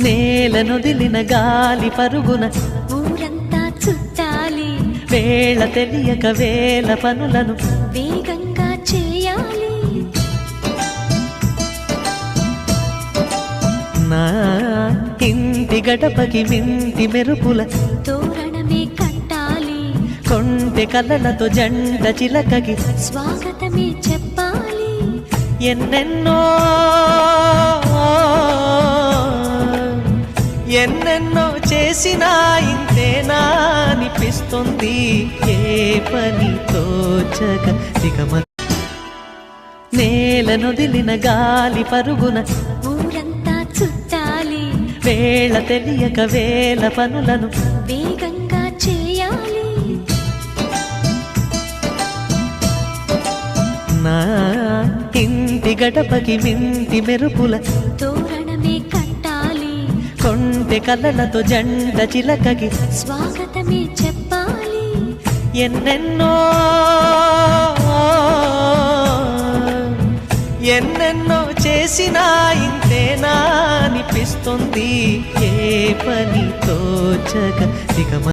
నేలనొదిలిన గాలి పరుగున ఊరంతా చుట్టాలి, వేళ తెలియక వేల పనులను వేగంగా చేయాలి. నా ఇంటి గడపకి మింటి మెరుపుల తోరణమే కట్టాలి, కొంటె కలలతో జంట చిలకకి స్వాగతమే చెప్పాలి. ఎన్నెన్నో ఎన్నెన్నో చేసినా ఇంతేనా అనిపిస్తుంది, ఏ పని తోచక దిగమ. నేలనొదిలిన గాలి పరుగున ఊరంతా చుట్టాలి, వేళ తెలియక వేల పనులను వేగంగా చేయాలి. నా ఇంటి గడపకి మింటి మెరుపుల తోరణమే కట్టాలి, కొంటె కలలతో జంట చిలకకి స్వాగతమే చెప్పాలి. ఎన్నెన్నో ఎన్నెన్నో చేసినా ఇంతేనా అనిపిస్తుంది, ఏ పని తోచక దిగమ.